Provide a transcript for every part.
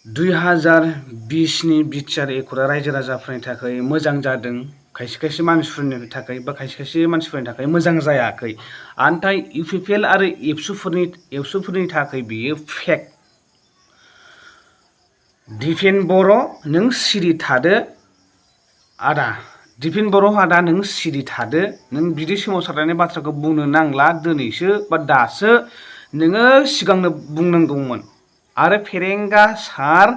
2020 नि बिटिआर एकर्डआ रायजो राजाफोरनि थाखाय मोजां जादों, खायसे खायसे मानसिफोरनि थाखाय बा खायसे खायसे मानसिफोरनि थाखाय मोजां जायाखै। नाथाय इउपिपिएल आरो एबसुफोरनि थाखाय बेयो फेक। दिपेन बर' नों सिरि थादो आदा, दिपेन बर' आदा नों सिरि थादो, नों बिदि सोमावसारनायनि बाथ्राखौ बुंनो नांला दिनैसो बा दासो, नोङो सिगांनो बुंनांगौमोन। आरो फेरेंगा सार,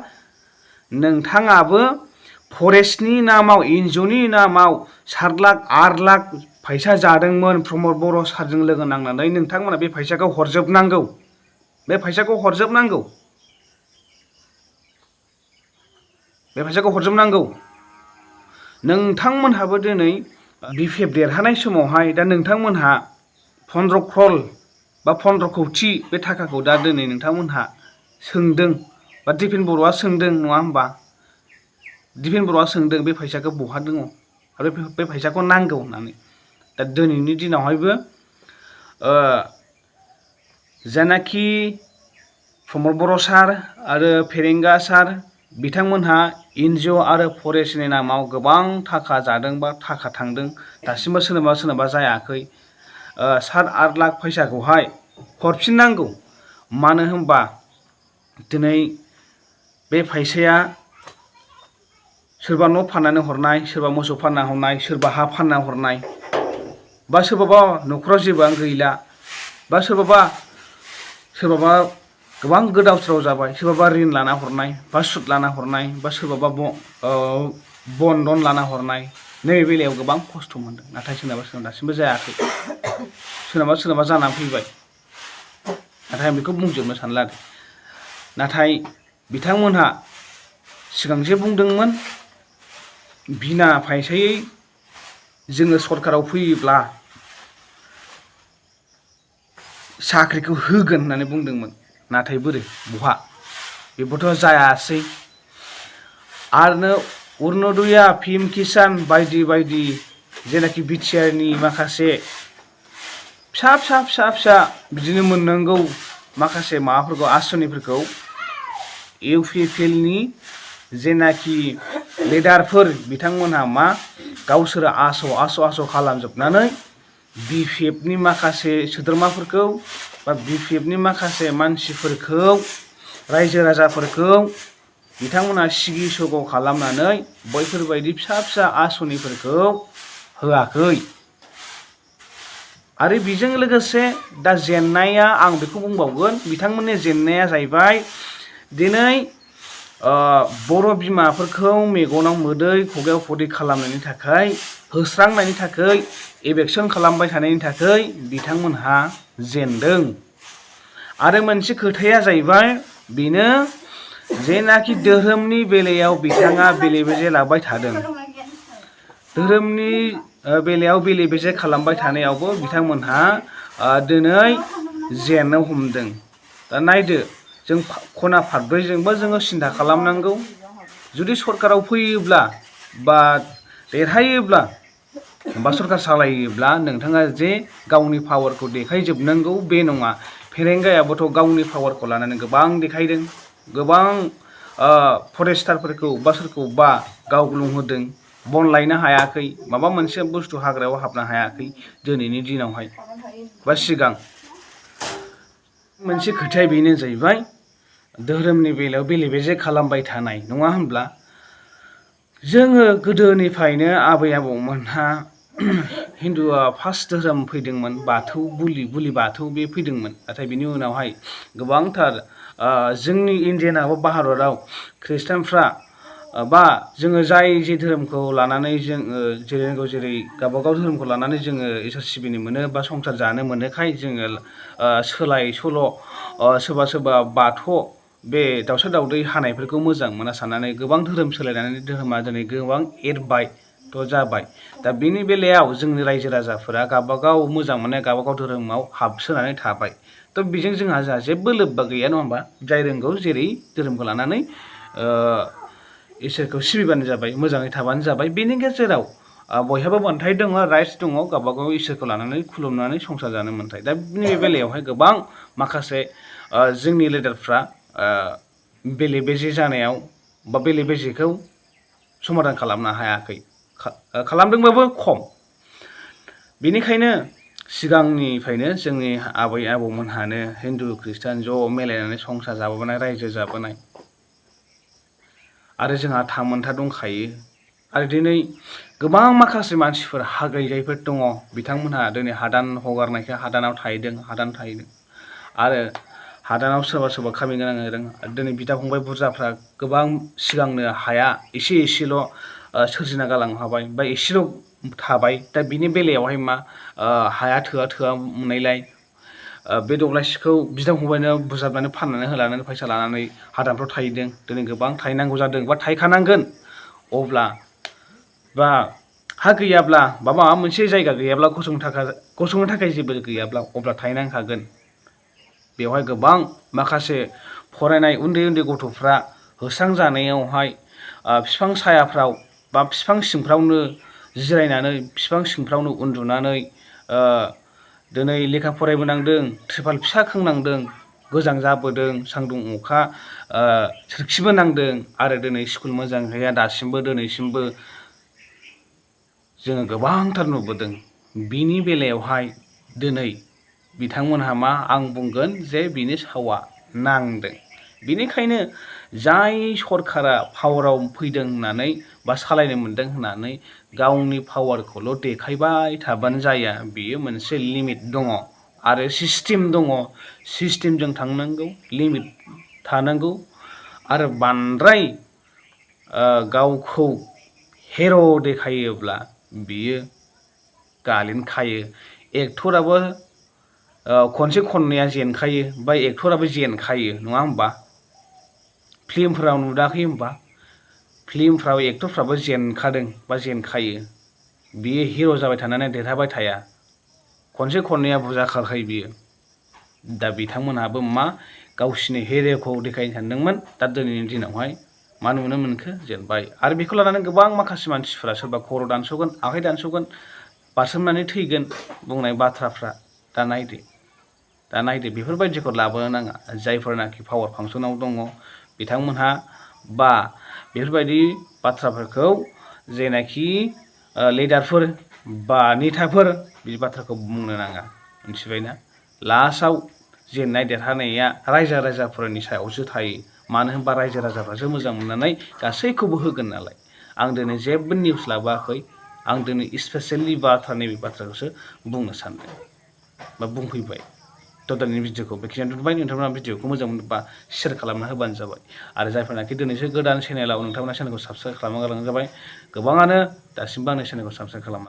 नोंथाङाबो फरेस्टनि नामाव एनजिअनि नामाव 7 लाख 8 लाख फैसा जादोंमोन प्रमद बर' सारजों लोगो नांनानै। नोंथांमोना बे फैसाखौ हरजोबनांगौ, बे फैसाखौ हरजोबनांगौ, बे फैसाखौ हरजोबनांगौ। नोंथांमोनहाबो दिनै बिपिएफ देरहानाय समावहाय दा नोंथांमोनहा 15 क्रर बा 15 कौटि बे थाखाखौ दा दिनै नोंथांमोनहा सोंदों बा दिपेन बर'आ सोंदों, नङा होमबा? दिपेन बर'आ सोंदों बे फैसाखौ बहा दङ आरो बे फैसाखौ नांगौ होननानै। दा दिनैनि दिनावहायबो जानाखि प्रमद बर' सार आरो फेरेंगा सार, बिथांमोनहा एनजिअ आरो फरेस्टनि नामाव गोबां थाखा जादों बा थाखा थांदों, दासिमबो सोरनाबा जायाखै। 7-8 लाख फैसाखौहाय हरफिननांगौ। मानो होनबा दिनै बे फैसाया सोरबा न' फाननानै हरनाय, सोरबा मोसौ फानना हरनाय, सोरबा हा फानना हरनाय, बा सोरबाबा न'खराव जेबोआनो गैला, बा सोरबाबा गोबां गोदाव सोराव जाबाय, सोरबाबा रिन लाना हरनाय बा सुद लाना हरनाय, बा सोरबाबा बन्दन लाना हरनाय। नैबे बेलायाव गोबां खस्थ' मोनदों, नाथाय सोरनाबा दासिमबो जायाखै, सोरनाबा जानानै फैबाय। नाथाय आं बेखौ बुंजोबनो सानला आरो। नाथाय बिथांमोनहा सिगां जे बुंदोंमोन बिना फैसायै जोङो सरकाराव फैयोब्ला साख्रिखौ होगोन होननानै बुंदोंमोन, नाथाय बोरै बहा, बेबोथ' जायासै। आरो अरुनदया, पिएम किसान बायदि बायदि जेनाखि बिटिआरनि माखासे फिसा बिदिनो मोननांगौ माखासे माबाफोरखौ, आसनिफोरखौ इउपिपिएलनि जेनाखि लिडारफोर, बिथांमोनहा मा गावसोरो आस' खालामजोबनानै बिपिएफनि माखासे सोद्रोमाफोरखौ बा बिपिएफनि माखासे मानसिफोरखौ, रायजो राजाफोरखौ बिथांमोना सिगि सग' खालामनानै बैफोरबायदि फिसा आसनिफोरखौ होआखै। आरो बेजों लोगोसे दा जेननाया, आं बेखौ बुंबावगोन, बिथांमोननि जेननाया जाहैबाय दिनै बर' बिमाफोरखौ मेगनाव मोदै खुगायाव खुदै खालामनायनि थाखाय, होस्रांनायनि थाखाय, इलेक्सन खालामबाय थानायनि थाखाय बिथांमोनहा जेनदों। आरो मोनसे खोथाया जाहैबाय बेनो, जेनाखि धोरोमनि बेलायाव बिथाङा बेले बेजे लाबाय थादों, धोरोमनि बेलायाव बेले बेजे खालामबाय थानायावबो बिथांमोनहा दिनै जेननो हमदों। दा नायदो, जों खना फारब्रैजोंबो जोङो सिन्था खालामनांगौ। जुदि सरकाराव फैयोब्ला बा देरहायोब्ला बा सरकार सालायोब्ला नोंथाङा जे गावनि पावारखौ देखायजोबनांगौ बे नङा। फेरेंगायाबोथ' गावनि पावारखौ लानानै गोबां देखायदों, गोबां फरेस्टारफोरखौ बा सोरखौबा गावग्लुंहोदों, बन लायनो हायाखै, माबा मोनसे बुस्थु हाग्रायाव हाबनो हायाखै दिनैनि दिनावहाय बा सिगां। मोनसे खोथाया बेनो जाहैबाय धोरोमनि बेलायाव बेले बेजे खालामबाय थानाय, नङा होनब्ला? जोङो गोदोनिफ्रायनो आबै आबौमोनहा हिन्दुआ फार्स्ट धोरोम फैदोंमोन, बाथौ बुलि बाथौ बे फैदोंमोन। नाथाय बिनि उनावहाय गोबांथार जोंनि इण्डियानाव भारतआव खृष्टानफ्रा बा जोङो जे धोरोमखौ लानानै जोङो जेरै गावबागाव धोरोमखौ लानानै जोङो इसोर सिबिनो मोनो बा संसार जानो मोनोखाय जोङो सोलाय सोल' सोरबा बाथौ बे दाउसा दाउदै हानायफोरखौ मोजां मोना साननानै गोबां धोरोम सोलायनानै धोरोमा दिनै गोबां एरबायथ' जाबाय। दा बेनि बेलायाव जोंनि रायजो राजाफोरा गावबागाव मोजां मोननाय गावबागाव धोरोमाव हाबसोनानै थाबाय। थ' बेजों जोंहा जेबो लोब्बा गैया, नङा होमबा? जाय रोंगौ जेरै धोरोमखौ लानानै इसोरखौ सिबिबानो जाबाय, मोजाङै थाबानो जाबाय। बेनि गेजेराव बयहाबो मोन्थाय दङ, राइट्स दङ, गावबागाव इसोरखौ लानानै खुलुमनानै संसार जानो मोन्थाय। दा नैबे बेलायावहाय गोबां माखासे जोंनि लिडारफ्रा बेले बेजे जानायाव बा बेले बेजेखौ समाधान खालामनो हायाखै, खालामदोंबाबो खम। बेनिखायनो सिगांनिफ्रायनो जोंनि आबै आबौमोनहानो हिन्दु खृष्टान ज' मिलायनानै संसार जाबोनाय, रायजो जाबोनाय, आरो जोंहा थामोनथा दंखायो। आरो दिनै गोबां माखासे मानसिफोर हा गैजायैफोर दङ, बिथांमोनहा दिनै हादान हगारनायखाय हादानाव थाहैदों। आरो हादानाव सोरबा सोरबा खामानि गोनां जादों। दिनै बिदा फंबाय बुरजाफ्रा गोबां सिगांनो हाया एसेल' सोरजिना गालांनो हाबाय बा एसेल' थाबाय। दा बिनि बेलायावहाय मा हाया थोआ मोननायलाय बे दब्लायसेखौ बिदा फंबायनो बुजाबनानै फाननानै होलानानै फैसा लानानै हादानफ्राव थाहैदों। दिनै गोबां थाहैनांगौ जादों बा थाहैखानांगोन। अब्ला बा हा गैयाब्ला बा माबा मोनसे जायगा गैयाब्ला गसंनो थाखाय जेबो गैयाब्ला अब्ला थाहैनांखागोन। बेवहाय गोबां माखासे फरायनाय उन्दै उन्दै गथ'फ्रा होस्रांजानायावहाय बिफां सायाफ्राव बा बिफां सिंफ्रावनो जिरायनानै, बिफां सिंफ्रावनो उन्दुनानै दिनै लेखा फरायबोनांदों, त्रिपाल फिसा खोंनांदों, गोजां जाबोदों, सान्दुं अखा सोरखिबोनांदों। आरो दिनै स्कुल मोजां गैया दासिमबो दिनैसिमबो जोङो गोबांथार नुबोदों। बिनि बेलायावहाय दिनै बिथांमोनहा मा आं बुंगोन जे बिनि सावा नांदों। बेनिखायनो जाय सरकारा पावाराव फैदों होननानै बा सालायनो मोन्दों होननानै गावनि पावारखौल' देखायबाय थाबानो जाया। बेयो मोनसे लिमिट दङ आरो सिस्टेम दङ। सिस्टेमजों थांनांगौ, लिमिट थानांगौ। आरो बांद्राय गावखौ हिर' देखायोब्ला बियो गालिन खायो। एक्टराबो खनसे खननैया जेनखायो बा एक्टराबो जेनखायो, नङा होमबा? फिल्मफोराव नुदाखै होमबा? फिल्मफ्राव एक्टरफ्राबो जेनखादों बा जेनखायो। बियो हिर' जाबाय थानानै देरहाबाय थाया, खनसे खननैया बुजाखायो बियो। दा बिथांमोनहाबो मा गावसिनि हिर'खौ देखायनो सानदोंमोन। दा दिनैनि दिनावहाय मा नुनो मोनखो? जेनबाय। आरो बेखौ लानानै गोबां माखासे मानसिफोरा सोरबा खर' दानस'गोन, आखाइ दानस'गोन, बारसोमनानै थैगोन बुंनाय बाथ्राफ्रा। दा नायदो बेफोरबायदिखौ लाबोनो नाङा। जायफोरनाखि पावार फांसनाव दङ बिथांमोनहा बा बेफोरबायदि बाथ्राफोरखौ जेनाखि लिडारफोर बा नेताफोर बे बाथ्राखौ बुंनो नाङा, मिथिबायना? लास्टआव जेननाय देरहानाया रायजो राजाफोरनि सायावसो थायो। मानो होनबा रायजो राजाफ्रासो मोजां मोननानै गासैखौबो होगोन नालाय। आं दिनै जेबो निउस लाबोआखै। आं दिनै स्पेसियेलि नैबे बाथ्राखौसो बुंनो सानदों बा बुंफैबाय। थ' दिनैनि भिडिअखौ बेखिनियाव दोनबाय। नोंथांमोना भिडिअखौ मोजां मोनोबा शेयार खालामना होबानो जाबाय। आरो जायफोरनाखि दिनैसो गोदान चेनेलाव नोंथांमोना चेनेलखौ साबस्क्राइब खालामना गालांनाय जाबाय। गोबाङानो दासिमबो आंनि चेनेलखौ साबस्क्राइब खालामा।